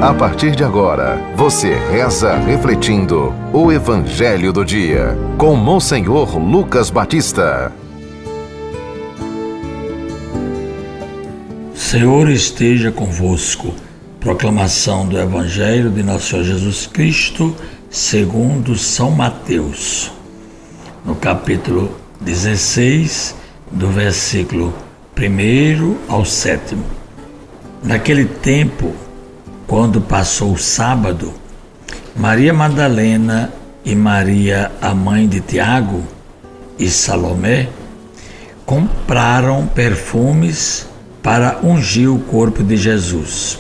A partir de agora, você reza refletindo o Evangelho do Dia, com Monsenhor Lucas Batista. Senhor esteja convosco. Proclamação do Evangelho de Nosso Senhor Jesus Cristo, segundo São Mateus. No capítulo 16, do versículo 1 ao 7. Naquele tempo, quando passou o sábado, Maria Madalena e Maria, a mãe de Tiago, e Salomé, compraram perfumes para ungir o corpo de Jesus.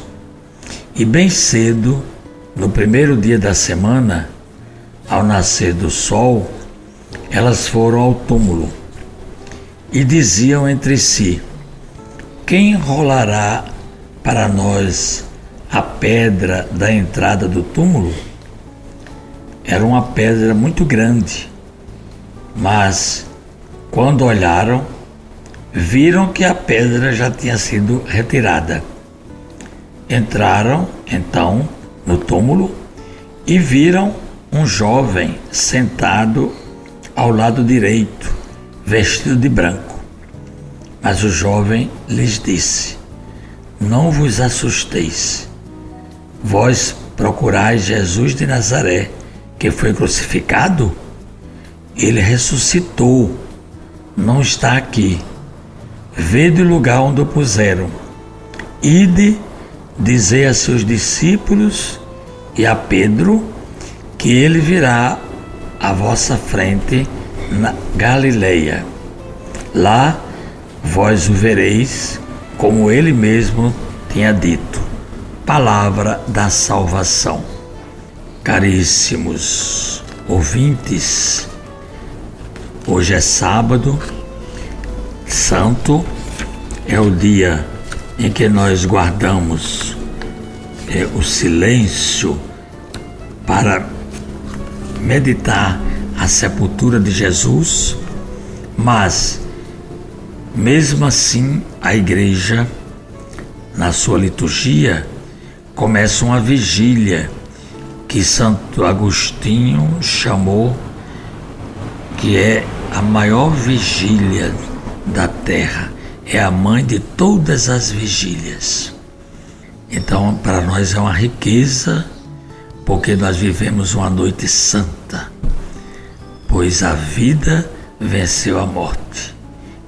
E bem cedo, no primeiro dia da semana, ao nascer do sol, elas foram ao túmulo e diziam entre si: quem rolará para nós a pedra da entrada do túmulo? Era uma pedra muito grande, mas quando olharam, viram que a pedra já tinha sido retirada. Entraram, então, no túmulo e viram um jovem sentado ao lado direito, vestido de branco. Mas o jovem lhes disse: não vos assusteis. Vós procurais Jesus de Nazaré, que foi crucificado? Ele ressuscitou, não está aqui. Vede o lugar onde o puseram. Ide, dizei a seus discípulos e a Pedro que ele virá à vossa frente na Galileia. Lá vós o vereis, como ele mesmo tinha dito. Palavra da salvação. Caríssimos ouvintes, hoje é sábado santo, é o dia em que nós guardamos o silêncio para meditar a sepultura de Jesus, mas mesmo assim a igreja, na sua liturgia, começa uma vigília que Santo Agostinho chamou que é a maior vigília da terra, é a mãe de todas as vigílias. Então, para nós é uma riqueza, porque nós vivemos uma noite santa, pois a vida venceu a morte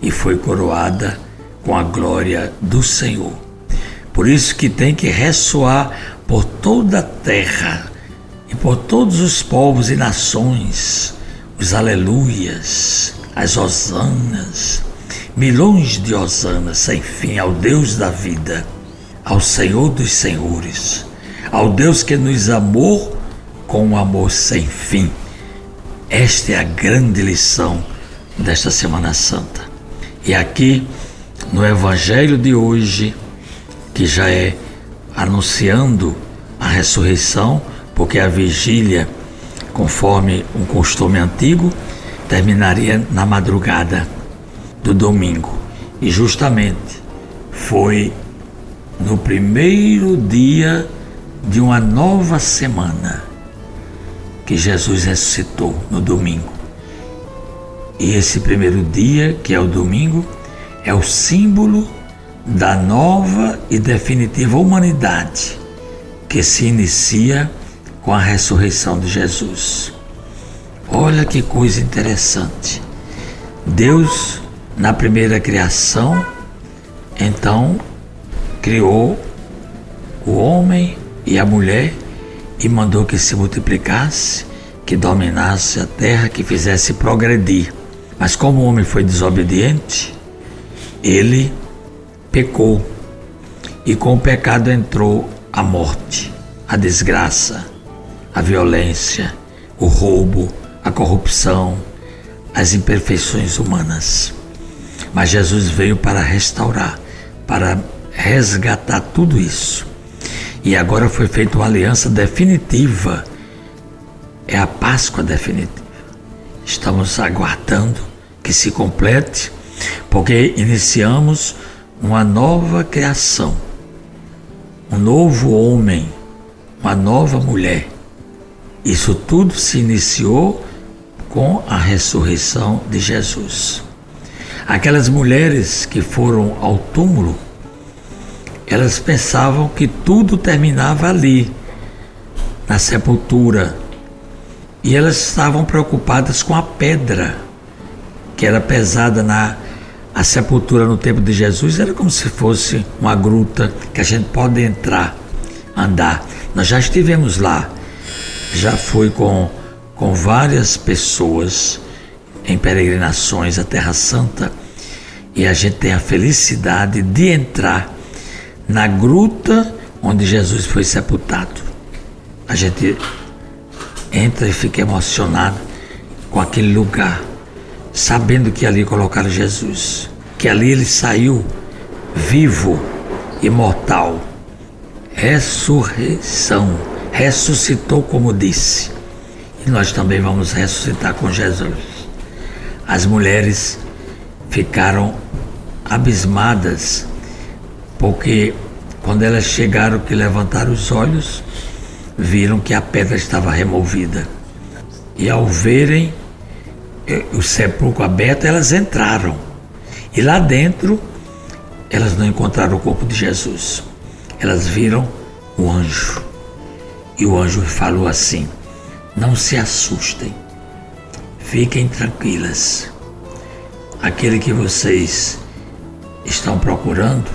e foi coroada com a glória do Senhor. Por isso que tem que ressoar por toda a terra e por todos os povos e nações os aleluias, as hosanas, milhões de hosanas sem fim ao Deus da vida, ao Senhor dos senhores, ao Deus que nos amou com um amor sem fim. Esta é a grande lição desta Semana Santa. E aqui, no Evangelho de hoje, que já é anunciando a ressurreição, porque a vigília, conforme um costume antigo, terminaria na madrugada do domingo. E justamente foi no primeiro dia de uma nova semana que Jesus ressuscitou, no domingo. E esse primeiro dia, que é o domingo, é o símbolo da nova e definitiva humanidade que se inicia com a ressurreição de Jesus. Olha que coisa interessante. Deus, na primeira criação, então, criou o homem e a mulher e mandou que se multiplicasse, que dominasse a terra, que fizesse progredir. Mas como o homem foi desobediente, ele pecou. E com o pecado entrou a morte, a desgraça, a violência, o roubo, a corrupção, as imperfeições humanas. Mas Jesus veio para restaurar, para resgatar tudo isso. E agora foi feita uma aliança definitiva. É a Páscoa definitiva. Estamos aguardando que se complete, porque iniciamos uma nova criação, um novo homem uma nova mulher. Isso tudo se iniciou com a ressurreição de Jesus. Aquelas mulheres que foram ao túmulo, elas pensavam que tudo terminava ali, na sepultura. E elas estavam preocupadas com a pedra, que era pesada a sepultura no tempo de Jesus, era como se fosse uma gruta que a gente pode entrar, andar. Nós já estivemos lá, já fui com várias pessoas em peregrinações à Terra Santa, e a gente tem a felicidade de entrar na gruta onde Jesus foi sepultado. A gente entra e fica emocionado com aquele lugar, sabendo que ali colocaram Jesus, que ali ele saiu vivo, imortal, ressurreição, ressuscitou como disse, e nós também vamos ressuscitar com Jesus. As mulheres ficaram abismadas, porque quando elas chegaram, que levantaram os olhos, viram que a pedra estava removida. E ao verem o sepulcro aberto, elas entraram. E lá dentro, elas não encontraram o corpo de Jesus. Elas viram o anjo. E o anjo falou assim: não se assustem, fiquem tranquilas. Aquele que vocês estão procurando,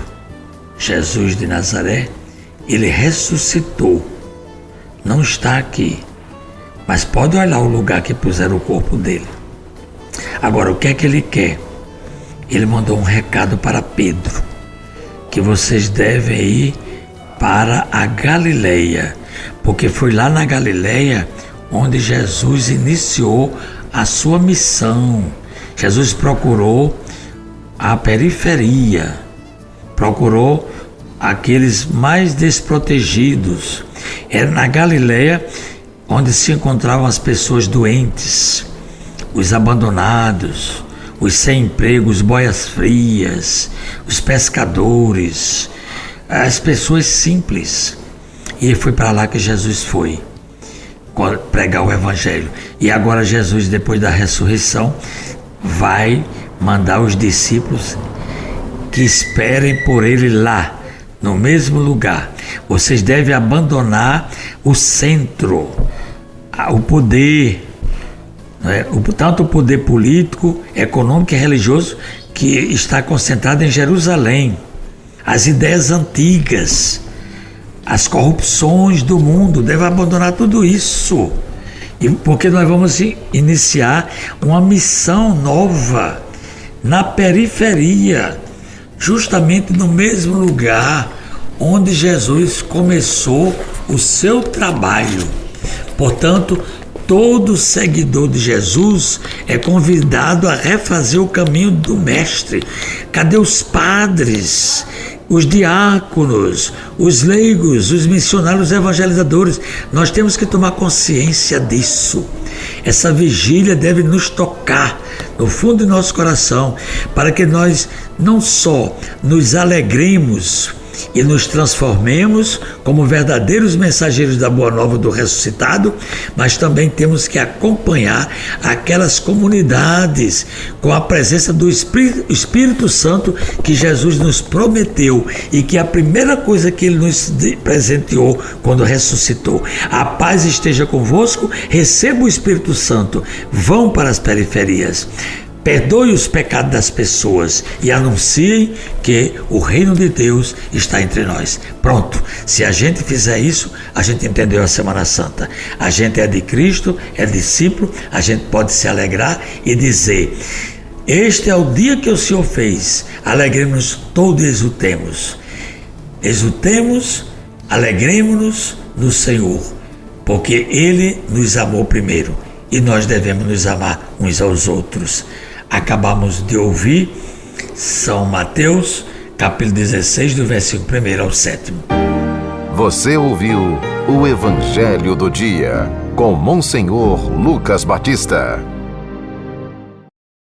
Jesus de Nazaré, ele ressuscitou. Não está aqui, mas pode olhar o lugar que puseram o corpo dele. Agora, o que é que ele quer? Ele mandou um recado para Pedro, que vocês devem ir para a Galileia, porque foi lá na Galileia onde Jesus iniciou a sua missão. Jesus procurou a periferia, procurou aqueles mais desprotegidos. Era na Galileia onde se encontravam as pessoas doentes, os abandonados, os sem emprego, os boias frias, os pescadores, as pessoas simples. E foi para lá que Jesus foi pregar o Evangelho. E agora Jesus, depois da ressurreição, vai mandar os discípulos que esperem por ele lá, no mesmo lugar. Vocês devem abandonar o centro, o poder, né? Tanto o poder político, econômico e religioso que está concentrado em Jerusalém, as ideias antigas, as corrupções do mundo, devem abandonar tudo isso, porque nós vamos iniciar uma missão nova na periferia, justamente no mesmo lugar onde Jesus começou o seu trabalho. Portanto, todo seguidor de Jesus é convidado a refazer o caminho do Mestre. Cadê os padres, os diáconos, os leigos, os missionários, os evangelizadores? Nós temos que tomar consciência disso. Essa vigília deve nos tocar no fundo do nosso coração, para que nós não só nos alegremos e nos transformemos como verdadeiros mensageiros da Boa Nova do ressuscitado, mas também temos que acompanhar aquelas comunidades com a presença do Espírito Santo que Jesus nos prometeu, e que a primeira coisa que ele nos presenteou quando ressuscitou: a paz esteja convosco, receba o Espírito Santo, vão para as periferias, perdoe os pecados das pessoas e anunciem que o reino de Deus está entre nós. Pronto, se a gente fizer isso, a gente entendeu a Semana Santa. A gente é de Cristo, é discípulo, a gente pode se alegrar e dizer: este é o dia que o Senhor fez, alegremos-nos todos e exultemos. Exultemos, alegremos-nos no Senhor, porque Ele nos amou primeiro e nós devemos nos amar uns aos outros. Acabamos de ouvir São Mateus, capítulo 16, do versículo 1 ao 7. Você ouviu o Evangelho do Dia, com Monsenhor Lucas Batista.